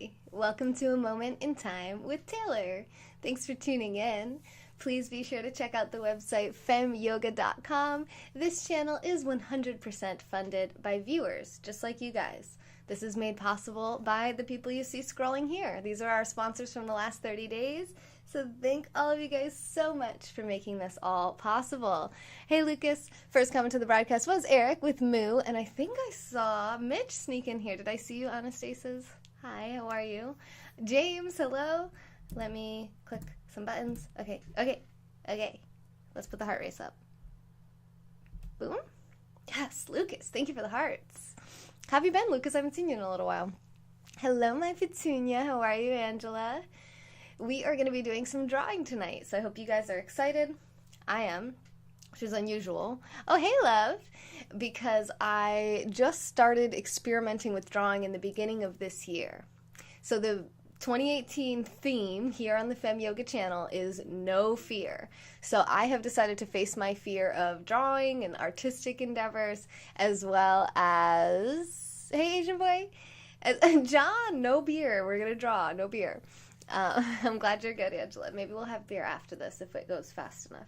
Hey, welcome to A Moment in Time with Taylor. Thanks for tuning in. Please be sure to check out the website femyoga.com. This channel is 100% funded by viewers, just like you guys. This is made possible by the people you see scrolling here. These are our sponsors from the last 30 days. So thank all of you guys so much for making this all possible. Hey Lucas, first comment to the broadcast was Eric with Moo, and I think I saw Mitch sneak in here. Did I see you, Anastasia's? Hi, how are you? James, hello. Let me click some buttons. Okay. Let's put the heart race up. Boom. Yes, Lucas, thank you for the hearts. How have you been, Lucas? I haven't seen you in a little while. Hello, my Petunia. How are you, Angela? We are going to be doing some drawing tonight, so I hope you guys are excited. I am, which is unusual. Oh, hey, love, because I just started experimenting with drawing in the beginning of this year. So the 2018 theme here on the Fem Yoga channel is no fear. So I have decided to face my fear of drawing and artistic endeavors, as well as, hey, Asian boy, John, no beer. We're going to draw, no beer. I'm glad you're good, Angela. Maybe we'll have beer after this if it goes fast enough.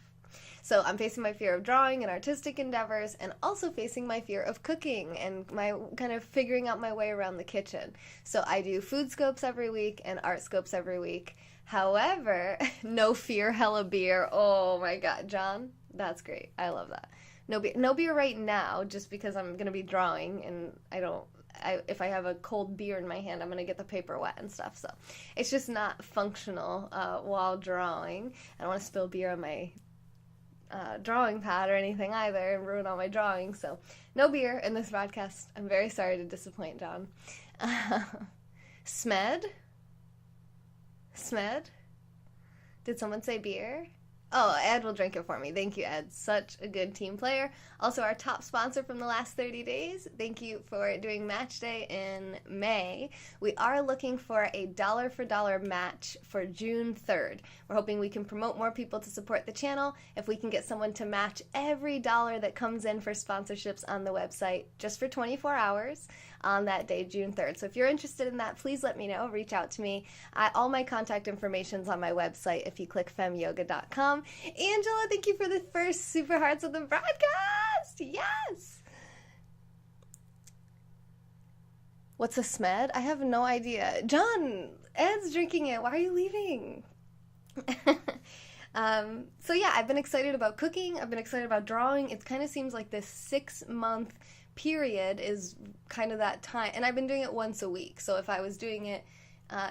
So I'm facing my fear of drawing and artistic endeavors, and also facing my fear of cooking and my kind of figuring out my way around the kitchen. So I do food scopes every week and art scopes every week. However, no fear, hella beer. Oh my God, John, that's great. I love that. No beer right now, just because I'm going to be drawing, and if I have a cold beer in my hand, I'm going to get the paper wet and stuff. So it's just not functional while drawing. I don't want to spill beer on my drawing pad or anything either and ruin all my drawings. So no beer in this broadcast. I'm very sorry to disappoint John. Smed? Did someone say beer? Oh, Ed will drink it for me. Thank you, Ed. Such a good team player. Also, our top sponsor from the last 30 days. Thank you for doing match day in May. We are looking for a dollar for dollar match for June 3rd. We're hoping we can promote more people to support the channel. If we can get someone to match every dollar that comes in for sponsorships on the website just for 24 hours on that day, June 3rd. So if you're interested in that, please let me know. Reach out to me. All my contact information is on my website if you click femyoga.com. Angela, thank you for the first super hearts of the broadcast. Yes. What's a smed? I have no idea. John, Ed's drinking it. Why are you leaving? So yeah, I've been excited about cooking. I've been excited about drawing. It kind of seems like this 6-month period is kind of that time. And I've been doing it once a week. So if I was doing it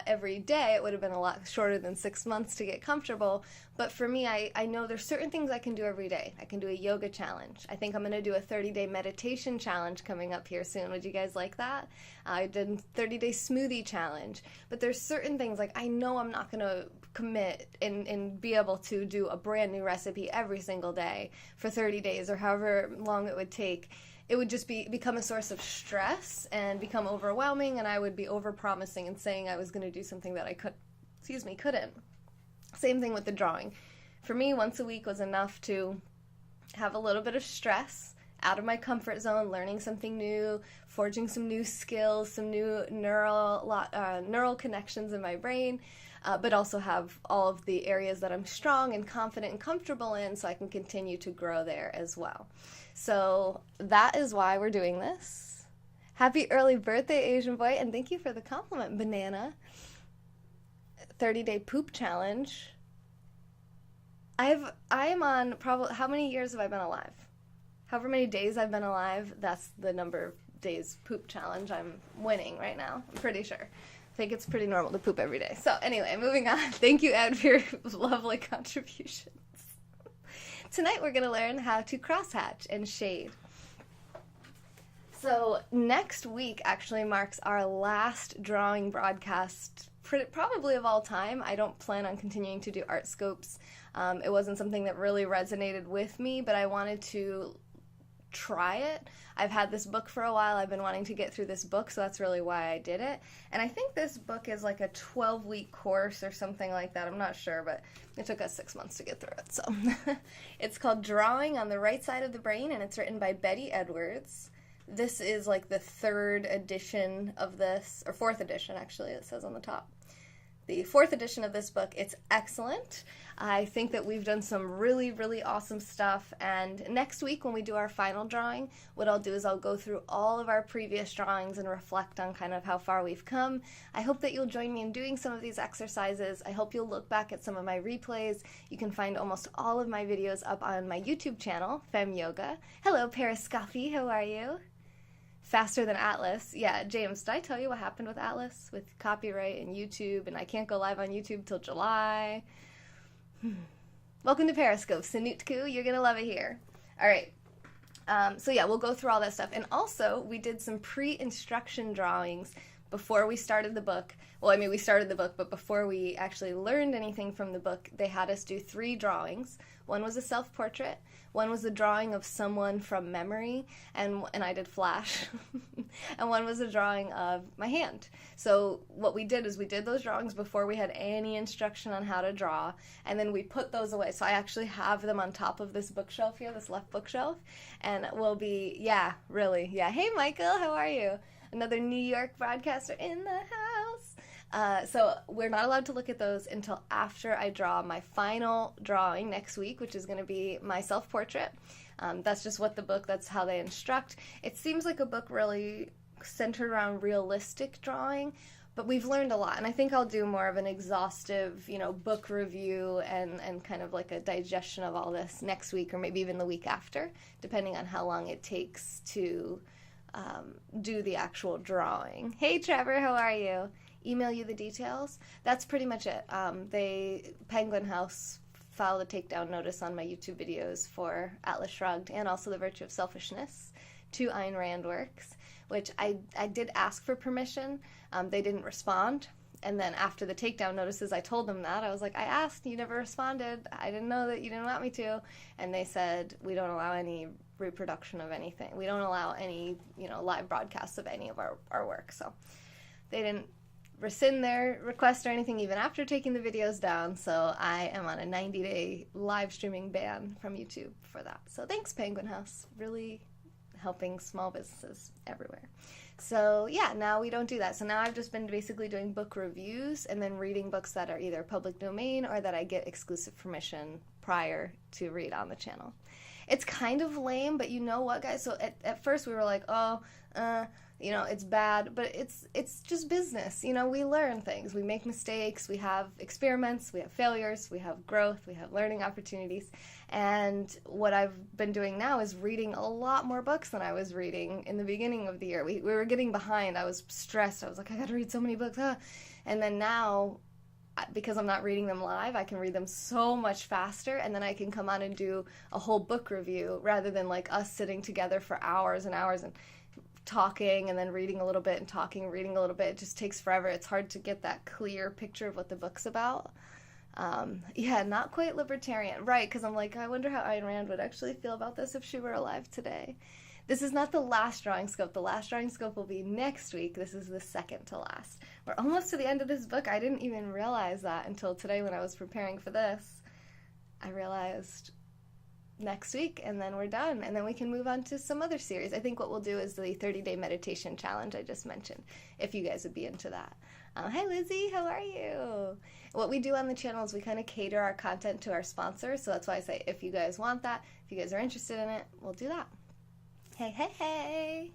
every day, it would have been a lot shorter than 6 months to get comfortable. But for me, I know there's certain things I can do every day. I can do a yoga challenge. I think I'm going to do a 30-day meditation challenge coming up here soon. Would you guys like that? I did a 30-day smoothie challenge. But there's certain things, like I know I'm not going to commit and be able to do a brand new recipe every single day for 30 days or however long it would take. It would just become a source of stress and become overwhelming, and I would be over-promising and saying I was going to do something that I couldn't. Same thing with the drawing. For me, once a week was enough to have a little bit of stress, out of my comfort zone, learning something new, forging some new skills, some new neural connections in my brain, but also have all of the areas that I'm strong and confident and comfortable in so I can continue to grow there as well. So that is why we're doing this. Happy early birthday, Asian boy, and thank you for the compliment, Banana. 30-day poop challenge. I am on probably, how many years have I been alive? However many days I've been alive, that's the number of days poop challenge I'm winning right now. I'm pretty sure. I think it's pretty normal to poop every day. So anyway, moving on. Thank you, Ed, for your lovely contributions. Tonight we're going to learn how to crosshatch and shade. So next week actually marks our last drawing broadcast, probably of all time. I don't plan on continuing to do art scopes. It wasn't something that really resonated with me, but I wanted to try it. I've had this book for a while. I've been wanting to get through this book, so that's really why I did it. And I think this book is like a 12-week course or something like that. I'm not sure, but it took us 6 months to get through it. So it's called Drawing on the Right Side of the Brain, and it's written by Betty Edwards. This is like the third edition of this, or fourth edition actually, it says on the top. The fourth edition of this book. It's excellent. I think that we've done some really, really awesome stuff, and next week when we do our final drawing, what I'll do is I'll go through all of our previous drawings and reflect on kind of how far we've come. I hope that you'll join me in doing some of these exercises. I hope you'll look back at some of my replays. You can find almost all of my videos up on my YouTube channel, Fem Yoga. Hello, Periscoffy, how are you? Faster than Atlas. Yeah, James, did I tell you what happened with Atlas? With copyright and YouTube, and I can't go live on YouTube till July. Welcome to Periscope, Sanutku. You're going to love it here. All right. So yeah, we'll go through all that stuff. And also, we did some pre-instruction drawings before we started the book. Well, I mean, we started the book, but before we actually learned anything from the book, they had us do 3 drawings. One was a self-portrait, one was a drawing of someone from memory, and I did flash, and one was a drawing of my hand. So what we did is we did those drawings before we had any instruction on how to draw, and then we put those away. So I actually have them on top of this bookshelf here, this left bookshelf, and we'll be, yeah, really, yeah. Hey, Michael, how are you? Another New York broadcaster in the house. So we're not allowed to look at those until after I draw my final drawing next week, which is going to be my self-portrait. That's just what the book, that's how they instruct. It seems like a book really centered around realistic drawing, but we've learned a lot, and I think I'll do more of an exhaustive, book review and kind of like a digestion of all this next week, or maybe even the week after, depending on how long it takes to do the actual drawing. Hey, Trevor, how are you? Email you the details. That's pretty much it. Penguin House filed a takedown notice on my YouTube videos for Atlas Shrugged and also The Virtue of Selfishness, 2 Ayn Rand works, which I did ask for permission. They didn't respond. And then after the takedown notices, I told them that. I was like, I asked, you never responded. I didn't know that you didn't want me to. And they said, we don't allow any reproduction of anything. We don't allow any, live broadcasts of any of our work. So they didn't rescind their request or anything even after taking the videos down. So I am on a 90-day live streaming ban from YouTube for that. So thanks, Penguin House. Really helping small businesses everywhere. So yeah, now we don't do that. So now I've just been basically doing book reviews and then reading books that are either public domain or that I get exclusive permission prior to read on the channel. It's kind of lame, but you know what, guys? So at first we were like, it's bad, but it's just business. We learn things. We make mistakes. We have experiments. We have failures. We have growth. We have learning opportunities. And what I've been doing now is reading a lot more books than I was reading in the beginning of the year. We were getting behind. I was stressed. I was like, I got to read so many books. And then now, because I'm not reading them live, I can read them so much faster, and then I can come on and do a whole book review rather than like us sitting together for hours and hours and talking and then reading a little bit and talking and reading a little bit. It just takes forever. It's hard to get that clear picture of what the book's about. Not quite libertarian. Right, because I'm like, I wonder how Ayn Rand would actually feel about this if she were alive today. This is not the last drawing scope. The last drawing scope will be next week. This is the second to last. We're almost to the end of this book. I didn't even realize that until today when I was preparing for this. I realized next week, and then we're done, and then we can move on to some other series. I think what we'll do is the 30-day meditation challenge I just mentioned, if you guys would be into that. Hi Lizzie, how are you? What we do on the channel is we kind of cater our content to our sponsors, so that's why I say if you guys want that, if you guys are interested in it, we'll do that. Hey.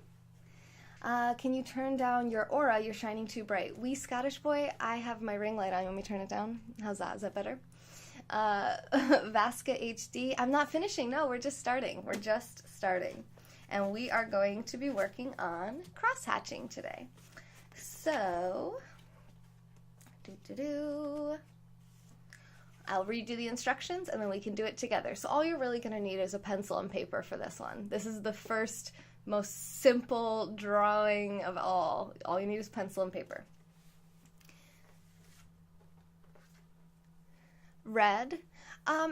Can you turn down your aura? You're shining too bright. Wee Scottish boy, I have my ring light on. You want me to turn it down? How's that? Is that better? Vasca HD. I'm not finishing. No, we're just starting. And we are going to be working on crosshatching today. So, I'll read you the instructions and then we can do it together. So all you're really going to need is a pencil and paper for this one. This is the first, most simple drawing of all. All you need is pencil and paper. Red.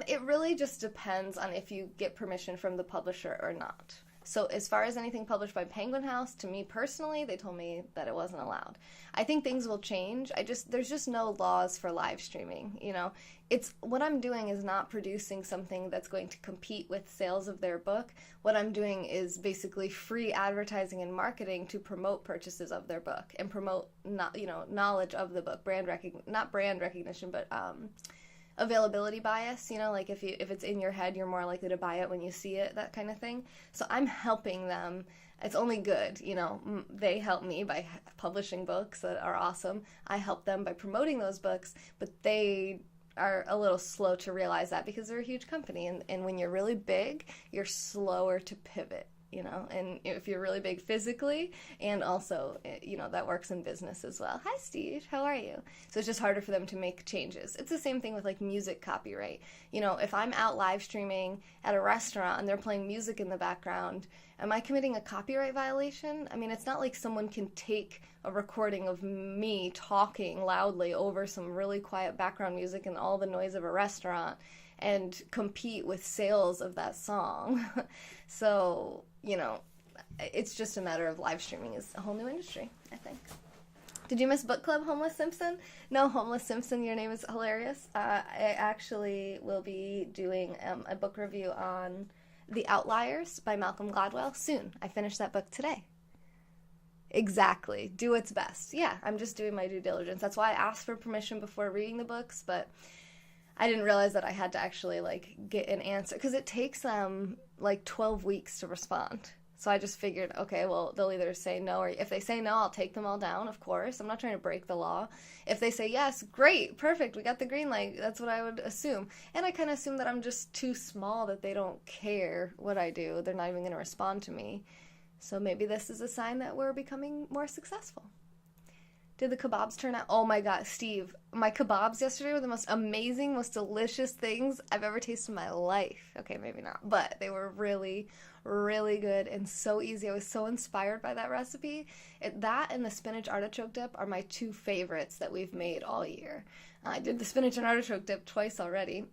It really just depends on if you get permission from the publisher or not. So as far as anything published by Penguin House, to me personally, they told me that it wasn't allowed. I think things will change. There's just no laws for live streaming, you know. It's what I'm doing is not producing something that's going to compete with sales of their book. What I'm doing is basically free advertising and marketing to promote purchases of their book and promote, knowledge of the book, not brand recognition, but availability bias, you know, like if it's in your head, you're more likely to buy it when you see it, that kind of thing. So I'm helping them. It's only good, you know. They help me by publishing books that are awesome. I help them by promoting those books, but they are a little slow to realize that because they're a huge company, and when you're really big, you're slower to pivot, you know, and if you're really big physically, and also, you know, that works in business as well. Hi, Steve. How are you? So it's just harder for them to make changes. It's the same thing with like music copyright. You know, if I'm out live streaming at a restaurant and they're playing music in the background, am I committing a copyright violation? I mean, it's not like someone can take a recording of me talking loudly over some really quiet background music and all the noise of a restaurant and compete with sales of that song. So, you know, it's just a matter of live streaming is a whole new industry, I think. Did you miss book club, Homeless Simpson? No, Homeless Simpson, your name is hilarious. I actually will be doing a book review on The Outliers by Malcolm Gladwell soon. I finished that book today. Exactly. Do its best. Yeah, I'm just doing my due diligence. That's why I asked for permission before reading the books, but I didn't realize that I had to actually, like, get an answer, because it takes them, like, 12 weeks to respond. So I just figured, okay, well, they'll either say no, or if they say no, I'll take them all down, of course. I'm not trying to break the law. If they say yes, great, perfect, we got the green light. That's what I would assume. And I kind of assume that I'm just too small, that they don't care what I do. They're not even going to respond to me. So maybe this is a sign that we're becoming more successful. Did the kebabs turn out? Oh my God, Steve, my kebabs yesterday were the most amazing, most delicious things I've ever tasted in my life. Okay, maybe not, but they were really, really good and so easy. I was so inspired by that recipe. That and the spinach artichoke dip are my two favorites that we've made all year. I did the spinach and artichoke dip twice already.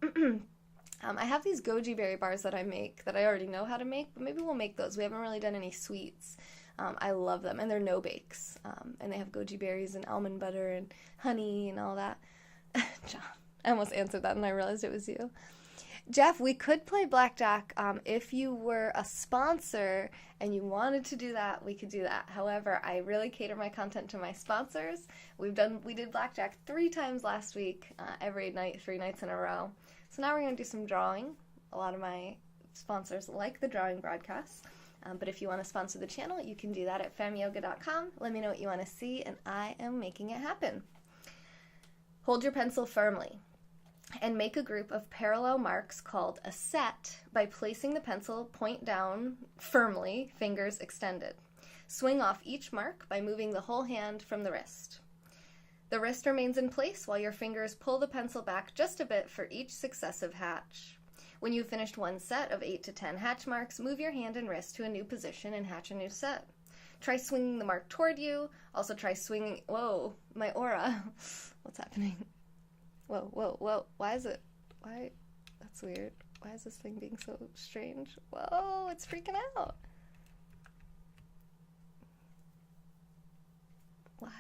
I have these goji berry bars that I make that I already know how to make, but maybe we'll make those. We haven't really done any sweets. I love them, and they're no bakes, and they have goji berries and almond butter and honey and all that. John, I almost answered that and I realized it was you. Jeff, we could play blackjack. If you were a sponsor and you wanted to do that, we could do that. However, I really cater my content to my sponsors. We did blackjack 3 times last week, every night, 3 nights in a row. So now we're going to do some drawing. A lot of my sponsors like the drawing broadcasts. But if you want to sponsor the channel, you can do that at femyoga.com. Let me know what you want to see, and I am making it happen. Hold your pencil firmly and make a group of parallel marks called a set by placing the pencil point down firmly, fingers extended. Swing off each mark by moving the whole hand from the wrist. The wrist remains in place while your fingers pull the pencil back just a bit for each successive hatch. When you've finished one set of 8 to 10 hatch marks, move your hand and wrist to a new position and hatch a new set. Try swinging the mark toward you. Also try swinging... Whoa, my aura. What's happening? Whoa, whoa, whoa. Why? That's weird. Why is this thing being so strange? Whoa, it's freaking out. Why?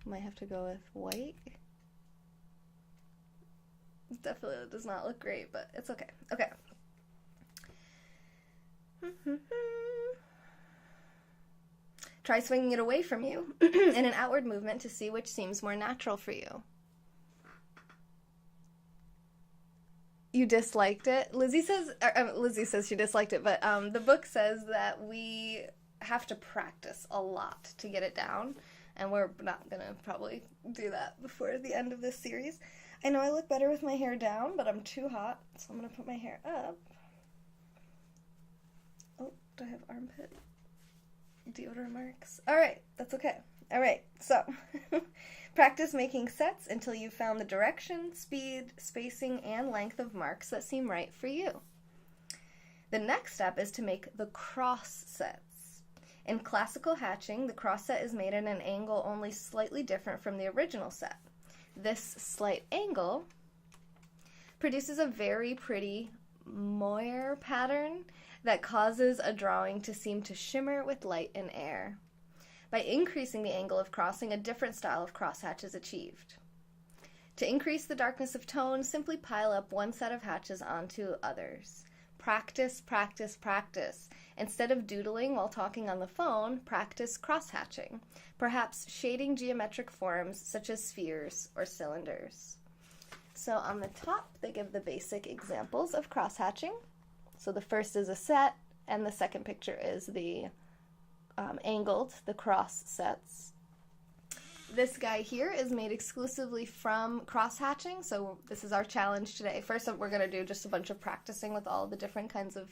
Might have to go with white. Definitely does not look great, but it's okay. Okay. Try swinging it away from you in an outward movement to see which seems more natural for you. You disliked it? Lizzie says she disliked it, but the book says that we have to practice a lot to get it down. And we're not going to probably do that before the end of this series. I know I look better with my hair down, but I'm too hot, so I'm going to put my hair up. Oh, do I have armpit deodorant marks? Alright, that's okay. Alright, so practice making sets until you've found the direction, speed, spacing, and length of marks that seem right for you. The next step is to make the cross sets. In classical hatching, the cross set is made at an angle only slightly different from the original set. This slight angle produces a very pretty moire pattern that causes a drawing to seem to shimmer with light and air. By increasing the angle of crossing, a different style of crosshatch is achieved. To increase the darkness of tone, simply pile up one set of hatches onto others. Practice, practice, practice. Instead of doodling while talking on the phone, practice crosshatching, perhaps shading geometric forms such as spheres or cylinders. So on the top, they give the basic examples of crosshatching. So the first is a set, and the second picture is the angled, the cross sets. This guy here is made exclusively from crosshatching, so this is our challenge today. First, we're going to do just a bunch of practicing with all the different kinds of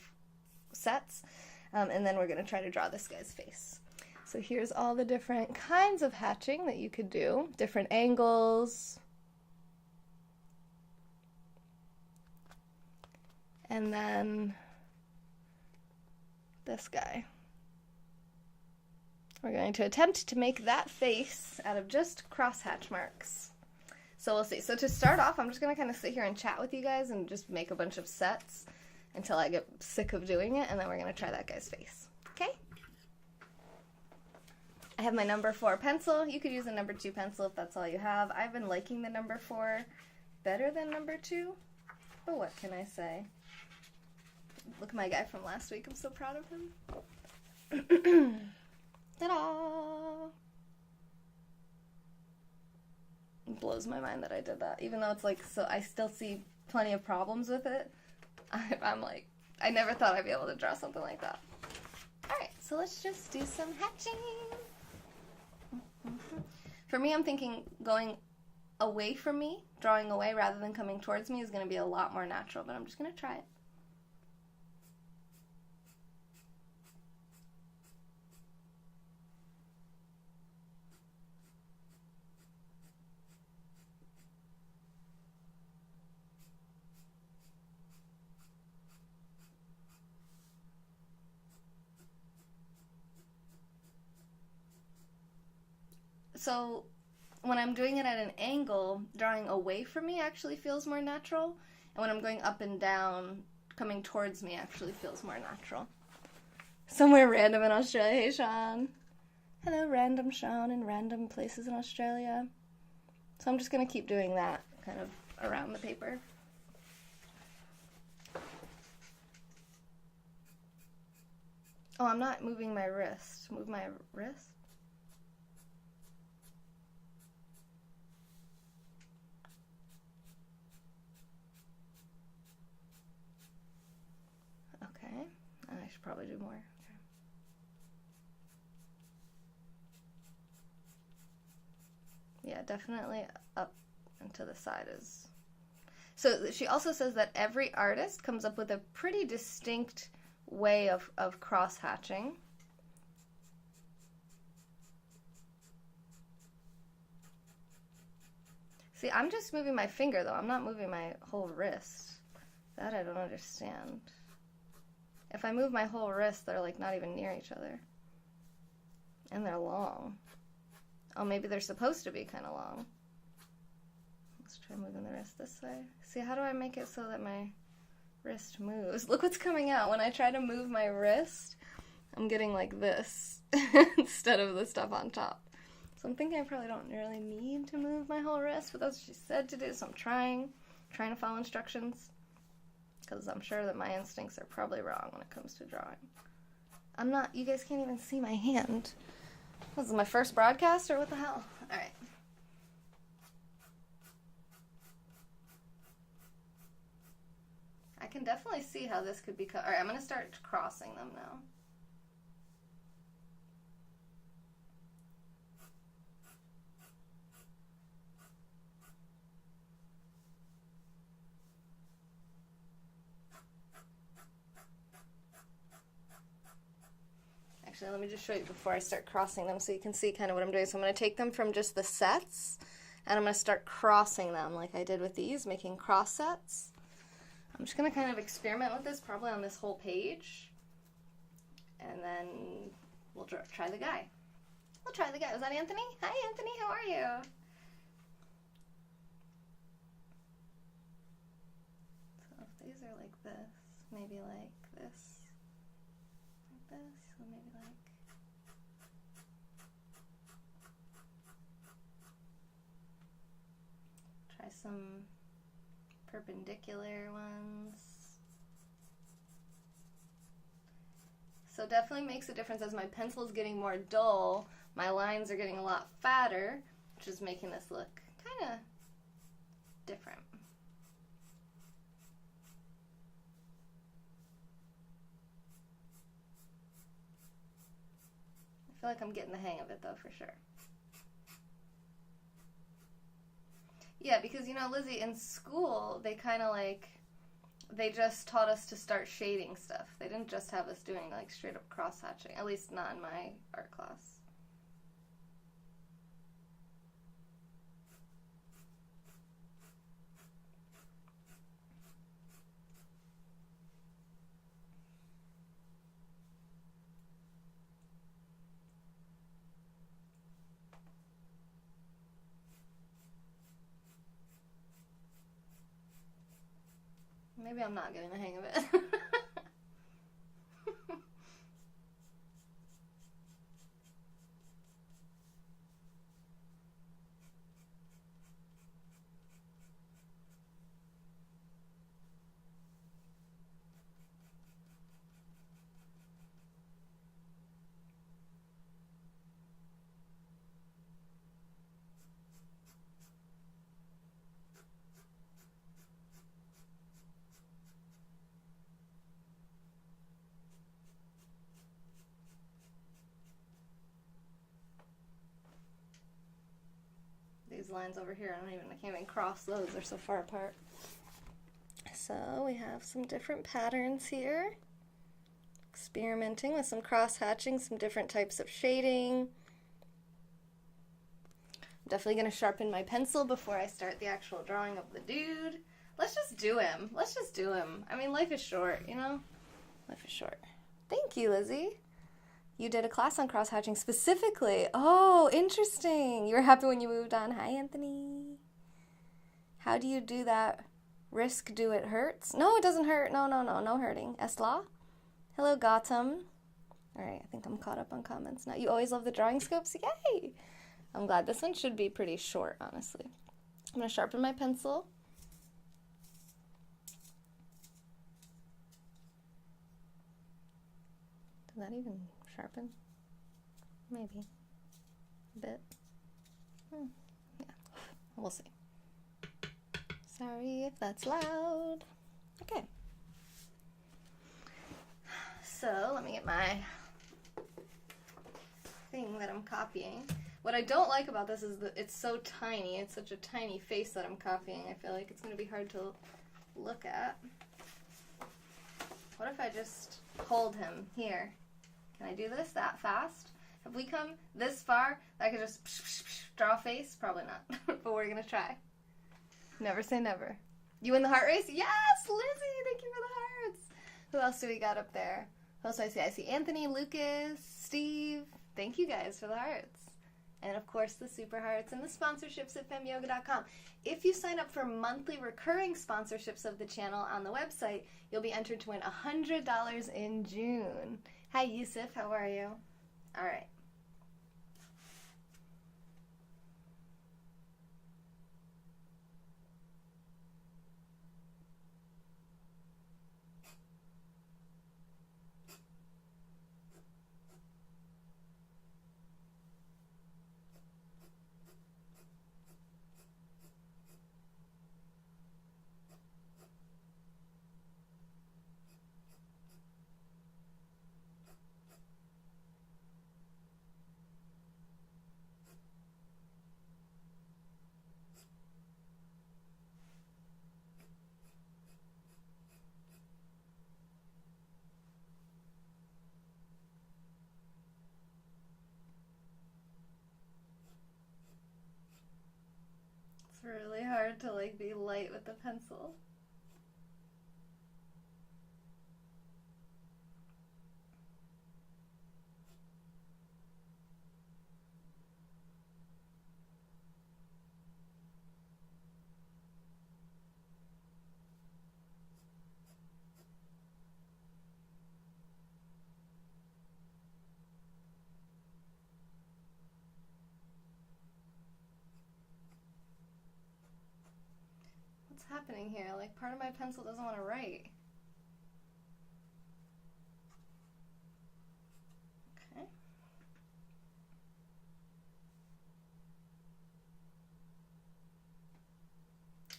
sets, and then we're going to try to draw this guy's face. So here's all the different kinds of hatching that you could do, different angles. And then this guy. We're going to attempt to make that face out of just crosshatch marks. So we'll see. So to start off, I'm just going to kind of sit here and chat with you guys and just make a bunch of sets until I get sick of doing it, and then we're going to try that guy's face. Okay? I have my number 4 pencil. You could use a number 2 pencil if that's all you have. I've been liking the number 4 better than number 2, but what can I say? Look at my guy from last week. I'm so proud of him. Ta-da! It blows my mind that I did that. Even though it's like, so I still see plenty of problems with it. I'm like, I never thought I'd be able to draw something like that. Alright, so let's just do some hatching. For me, I'm thinking going away from me, drawing away rather than coming towards me is going to be a lot more natural, but I'm just going to try it. So when I'm doing it at an angle, drawing away from me actually feels more natural. And when I'm going up and down, coming towards me actually feels more natural. Somewhere random in Australia. Hey, Sean. Hello, random Sean in random places in Australia. So I'm just going to keep doing that kind of around the paper. Oh, I'm not moving my wrist. Move my wrist? Okay, I should probably do more. Okay. Yeah, definitely up and to the side is... So she also says that every artist comes up with a pretty distinct way of cross-hatching. See, I'm just moving my finger, though. I'm not moving my whole wrist. That I don't understand. If I move my whole wrist, they're like not even near each other. And they're long. Oh, maybe they're supposed to be kind of long. Let's try moving the wrist this way. See, how do I make it so that my wrist moves? Look what's coming out. When I try to move my wrist, I'm getting like this instead of the stuff on top. So I'm thinking I probably don't really need to move my whole wrist, but that's what she said to do, so I'm trying to follow instructions. Because I'm sure that my instincts are probably wrong when it comes to drawing. I'm not, you guys can't even see my hand. This is my first broadcast, or what the hell? Alright. I can definitely see how this could be cut. Alright, I'm going to start crossing them now. Actually, let me just show you before I start crossing them so you can see kind of what I'm doing. So I'm going to take them from just the sets, and I'm going to start crossing them like I did with these, making cross sets. I'm just going to kind of experiment with this, probably on this whole page, and then we'll try the guy. We'll try the guy. Was that Anthony? Hi, Anthony. How are you? like this, maybe like this, so maybe like, try some perpendicular ones. So definitely makes a difference as my pencil is getting more dull, my lines are getting a lot fatter, which is making this look kind of different. I feel like I'm getting the hang of it though, for sure. Yeah, because you know, Lizzie, in school, they kind of like, they just taught us to start shading stuff. They didn't just have us doing like straight up cross-hatching, at least not in my art class. Maybe I'm not getting the hang of it. These lines over here, I can't even cross those, they're so far apart. So we have some different patterns here. Experimenting with some cross-hatching, some different types of shading. I'm definitely going to sharpen my pencil before I start the actual drawing of the dude. Let's just do him. Let's just do him. I mean, life is short, you know? Life is short. Thank you, Lizzie. You did a class on cross-hatching specifically. Oh, interesting. You were happy when you moved on. Hi, Anthony. How do you do that? Risk do it hurts? No, it doesn't hurt. No hurting. Esla? Hello, Gautam. All right, I think I'm caught up on comments now. You always love the drawing scopes? Yay! I'm glad. This one should be pretty short, honestly. I'm going to sharpen my pencil. Did that even sharpen? Maybe. A bit. Yeah, we'll see. Sorry if that's loud. Okay. So let me get my thing that I'm copying. What I don't like about this is that it's so tiny. It's such a tiny face that I'm copying. I feel like it's going to be hard to look at. What if I just hold him here? Can I do this that fast? Have we come this far that I could just draw a face? Probably not, but we're going to try. Never say never. You win the heart race? Yes, Lizzie, thank you for the hearts. Who else do we got up there? Who else do I see? I see Anthony, Lucas, Steve. Thank you guys for the hearts. And of course the super hearts and the sponsorships at femyoga.com. If you sign up for monthly recurring sponsorships of the channel on the website, you'll be entered to win $100 in June. Hi Yusuf, how are you? All right. It's really hard to like be light with the pencil. happening here? Like, part of my pencil doesn't want to write. Okay.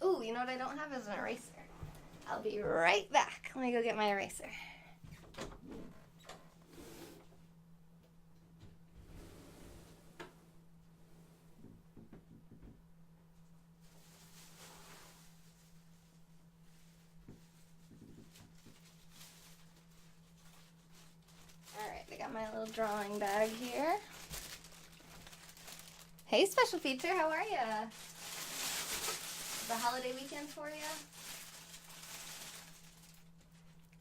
Ooh, you know what I don't have is an eraser. I'll be right back. Let me go get my eraser. Alright, I got my little drawing bag here. Hey, special feature, how are ya? The holiday weekend for you?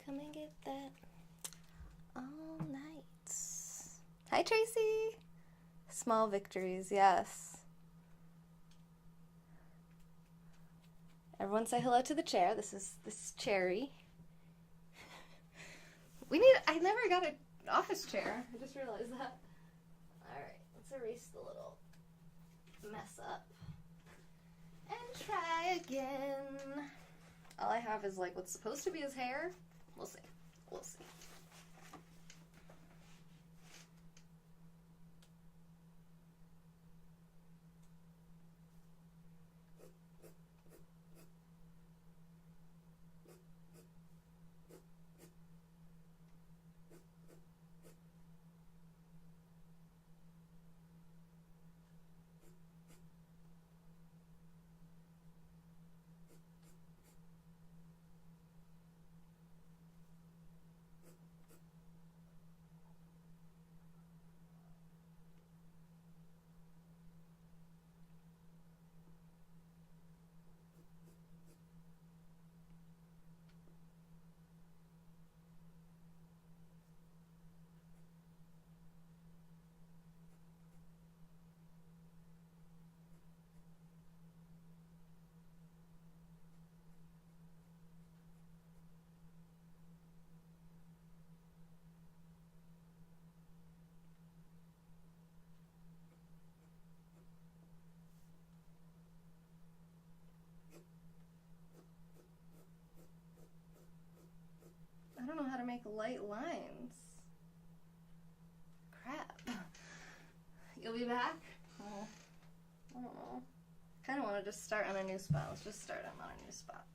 Come and get that all night. Hi, Tracy. Small victories, yes. Everyone say hello to the chair. This is Cherry. I never got an office chair. I just realized that. Alright, let's erase the little mess up. And try again. All I have is like what's supposed to be his hair. We'll see. We'll see. I don't know how to make light lines. Crap. You'll be back? Oh, I don't know. Kind of want to just start on a new spot. Let's just start on a new spot.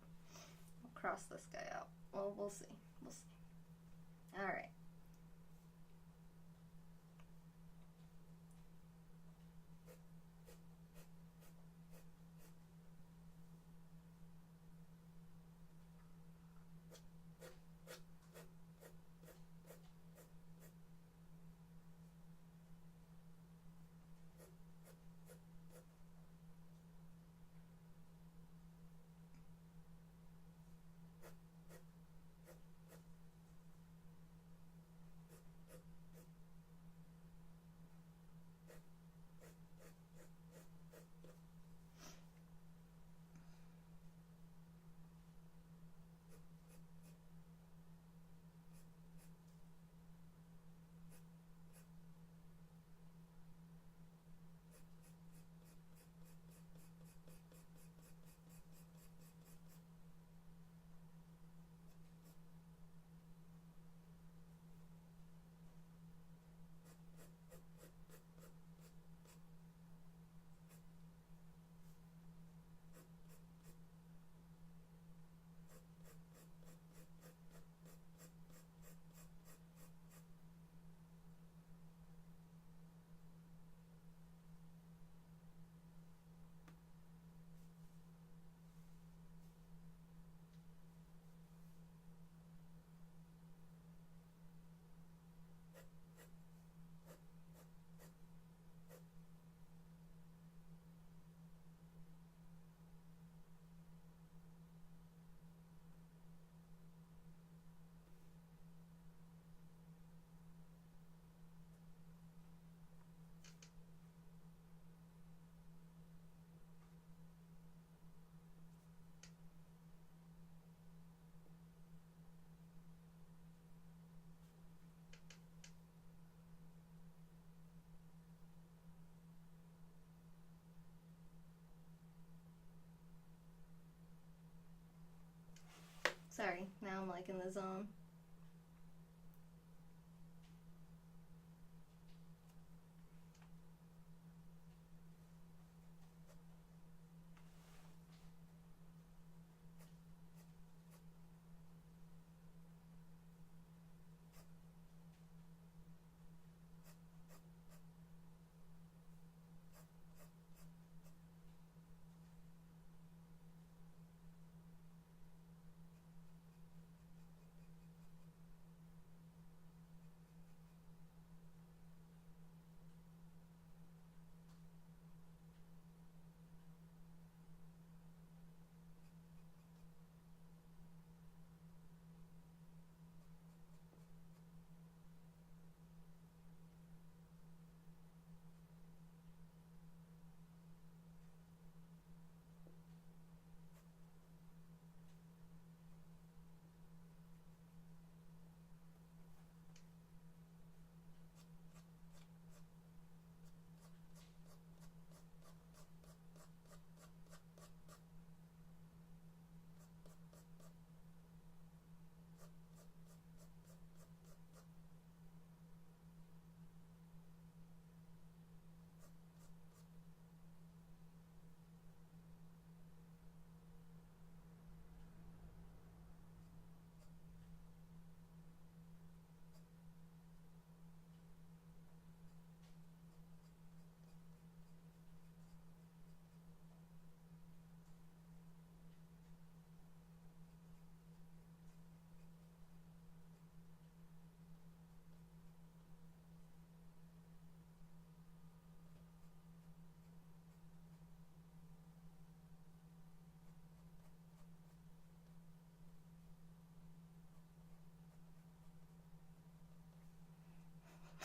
I'll cross this guy out. Well, we'll see. We'll see. All right. Now I'm like in the zone.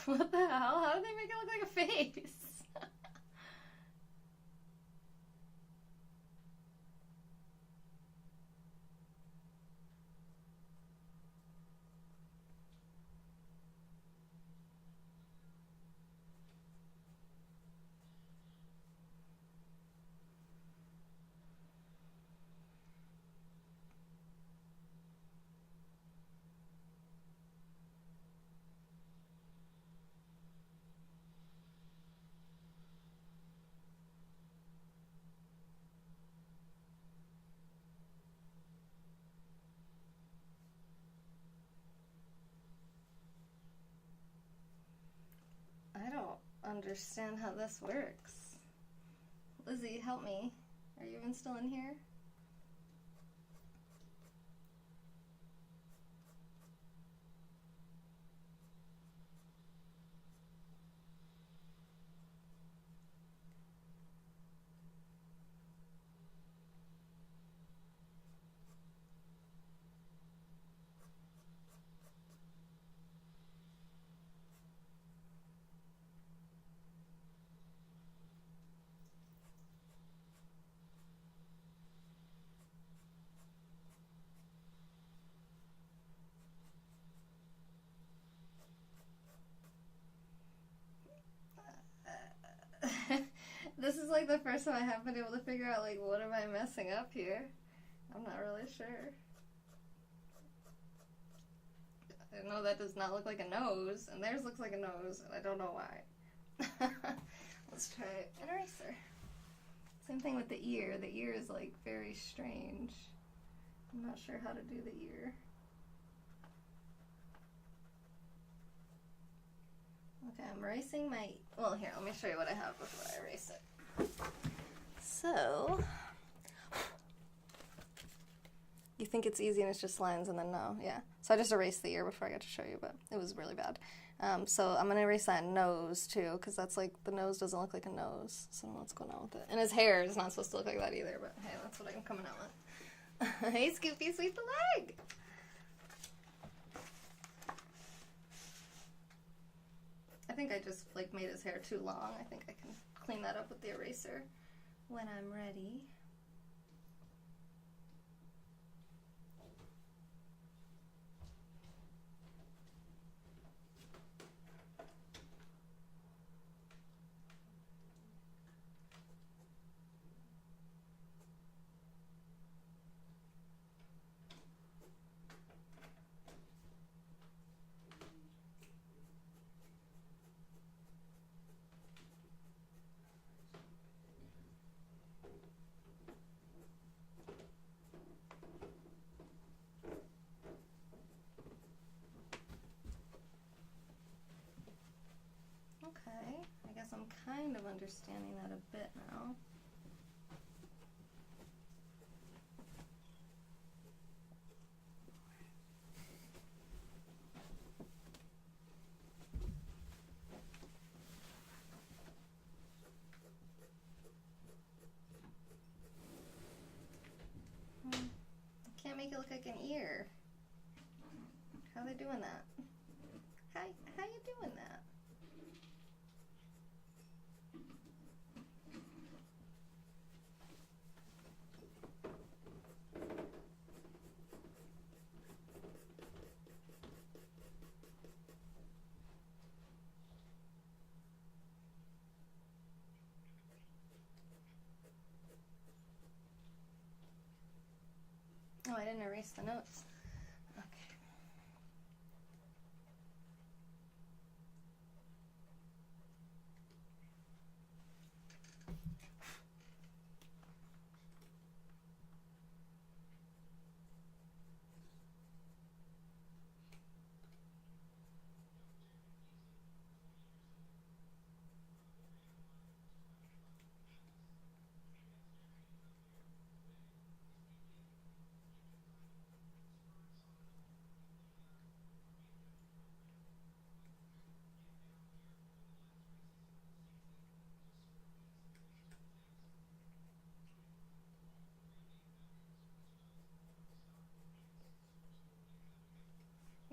What the hell? How did they make it look like a face? I don't understand how this works. Lizzie, help me. Are you even still in here? This is like the first time I have been able to figure out, like, what am I messing up here? I'm not really sure. I know that does not look like a nose, and theirs looks like a nose, and I don't know why. Let's try an eraser. Same thing with the ear. The ear is, like, very strange. I'm not sure how to do the ear. Okay, I'm erasing my... Well, here, let me show you what I have before I erase it. So... You think it's easy and it's just lines, and then no, yeah. So I just erased the ear before I got to show you, but it was really bad. So I'm going to erase that nose, too, because that's like, the nose doesn't look like a nose. So I don't know what's going on with it. And his hair is not supposed to look like that either, but hey, that's what I'm coming out with. Hey, Scoopy, sweep the leg! I think I just, like, made his hair too long. I think I can clean that up with the eraser when I'm ready. of understanding that a bit now. Can't make it look like an ear. How are they doing that? How you doing that? Oh, I didn't erase the notes. Okay.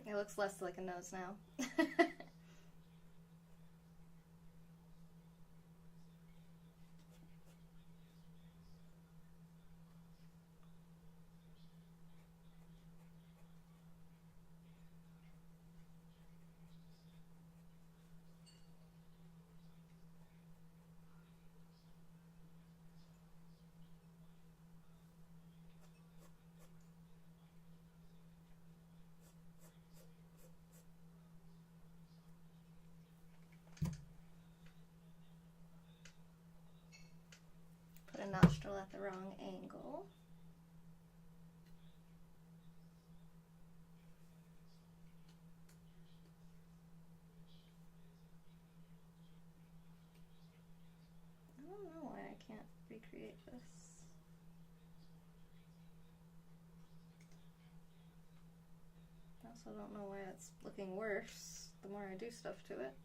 It looks less like a nose now. Put a nostril at the wrong angle. I don't know why I can't recreate this. I also don't know why it's looking worse the more I do stuff to it.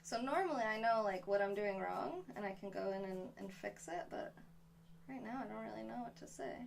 So normally I know like what I'm doing wrong and I can go in and fix it, but right now I don't really know what to say.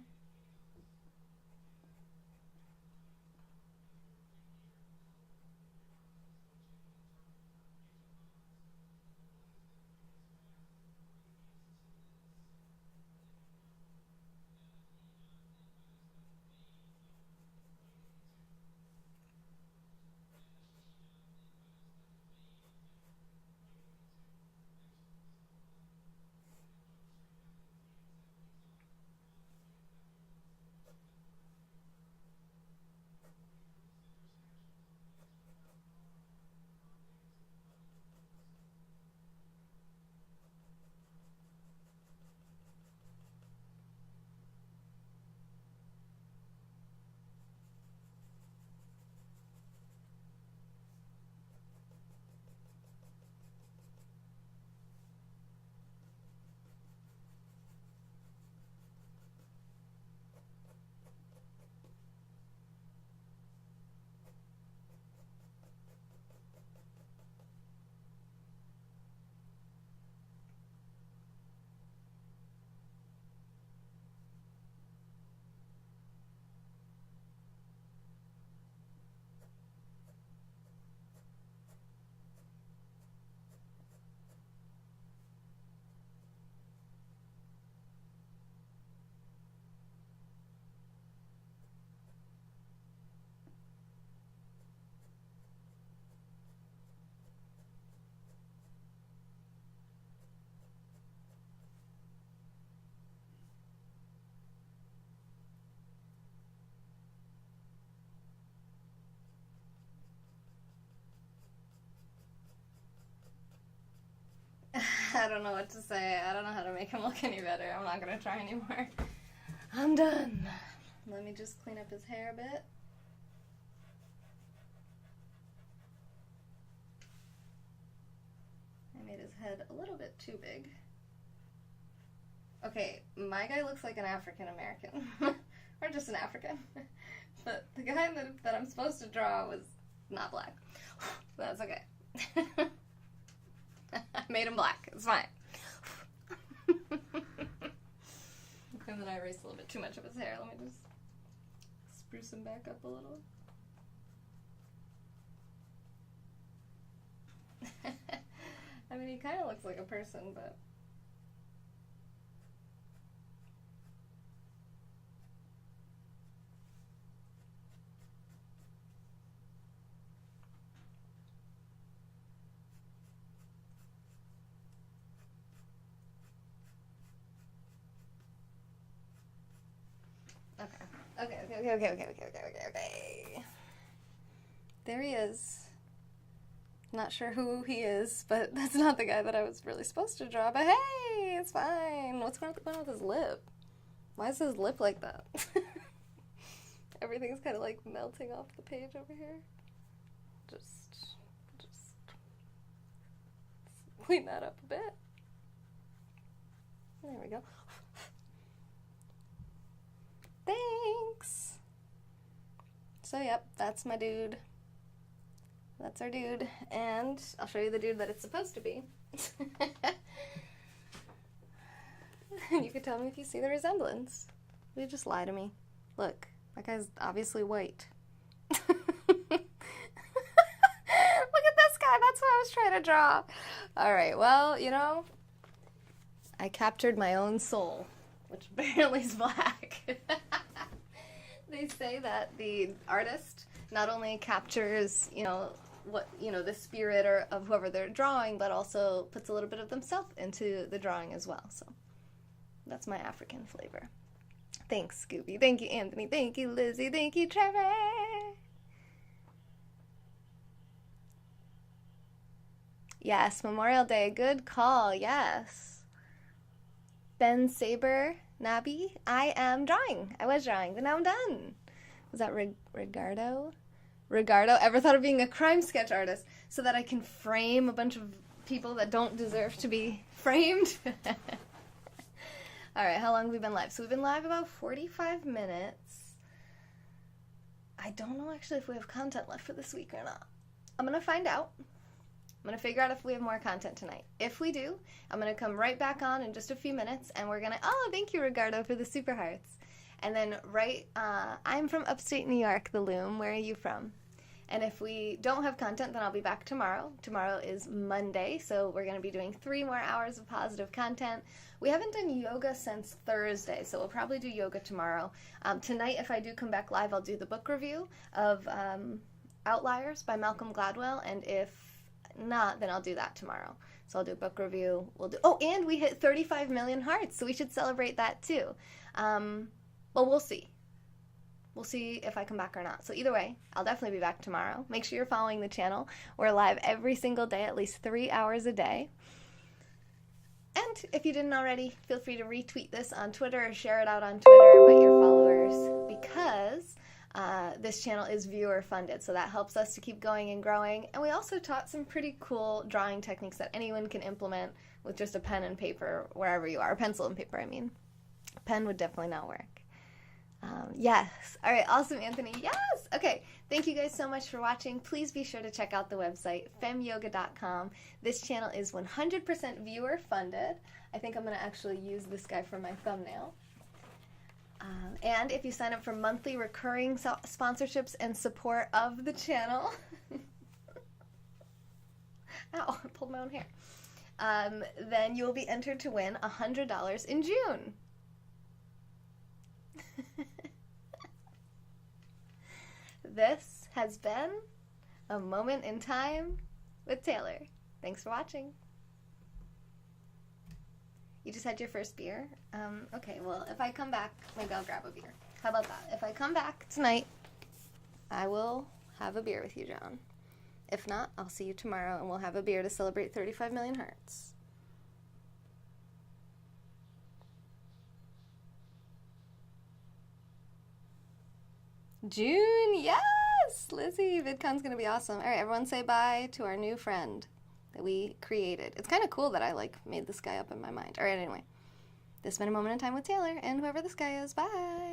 I don't know what to say. I don't know how to make him look any better. I'm not gonna try anymore. I'm done. Let me just clean up his hair a bit. made his head a little bit too big. Okay, my guy looks like an African American. Or just an African. But the guy that I'm supposed to draw was not black. That's okay. I made him black. It's fine. And then I erased a little bit too much of his hair. Let me just spruce him back up a little. I mean, he kind of looks like a person, but... Okay. There he is. Not sure who he is, but that's not the guy that I was really supposed to draw. But hey, it's fine. What's going on with his lip? Why is his lip like that? Everything's kind of like melting off the page over here. Just clean that up a bit. There we go. Thanks. So yep, that's my dude. That's our dude, and I'll show you the dude that it's supposed to be. You can tell me if you see the resemblance. You just lie to me. Look, that guy's obviously white. Look at this guy, that's what I was trying to draw. Alright, well, you know, I captured my own soul, which apparently is black. They say that the artist not only captures, the spirit or of whoever they're drawing, but also puts a little bit of themselves into the drawing as well. So that's my African flavor. Thanks, Scooby. Thank you, Anthony. Thank you, Lizzie. Thank you, Trevor. Yes, Memorial Day. Good call. Yes. Ben Saber, Nabi. I am drawing. I was drawing, but now I'm done. Was that Ricardo? Ricardo, ever thought of being a crime sketch artist so that I can frame a bunch of people that don't deserve to be framed? Alright, how long have we been live? So we've been live about 45 minutes. I don't know actually if we have content left for this week or not. I'm going to find out. I'm going to figure out if we have more content tonight. If we do, I'm going to come right back on in just a few minutes, and we're going to... Oh, thank you, Ricardo, for the super hearts. And then I'm from upstate New York, the Loom. Where are you from? And if we don't have content, then I'll be back tomorrow. Tomorrow is Monday, so we're going to be doing 3 more hours of positive content. We haven't done yoga since Thursday, so we'll probably do yoga tomorrow. Tonight, if I do come back live, I'll do the book review of Outliers by Malcolm Gladwell, and if not, then I'll do that tomorrow. So I'll do a book review. And we hit 35 million hearts, so we should celebrate that too. Well, we'll see. We'll see if I come back or not. So either way, I'll definitely be back tomorrow. Make sure you're following the channel. We're live every single day, at least 3 hours a day. And if you didn't already, feel free to retweet this on Twitter or share it out on Twitter, invite your followers, because this channel is viewer funded, so that helps us to keep going and growing. And we also taught some pretty cool drawing techniques that anyone can implement with just a pen and paper wherever you are. Pencil and paper, I mean. A pen would definitely not work. Yes. All right. Awesome, Anthony. Yes. Okay. Thank you guys so much for watching. Please be sure to check out the website, femyoga.com. This channel is 100% viewer funded. I think I'm going to actually use this guy for my thumbnail. And if you sign up for monthly recurring sponsorships and support of the channel, ow, I pulled my own hair, then you will be entered to win $100 in June. This has been A Moment in Time with Taylor. Thanks for watching. You just had your first beer? Okay, well, if I come back, maybe I'll grab a beer. How about that? If I come back tonight, I will have a beer with you, John. If not, I'll see you tomorrow, and we'll have a beer to celebrate 35 million hearts. June, yes! Lizzie, VidCon's gonna be awesome. All right, everyone say bye to our new friend. that we created. It's kind of cool that I, like, made this guy up in my mind. All right, anyway. This has been A Moment in Time with Taylor, and whoever this guy is, bye!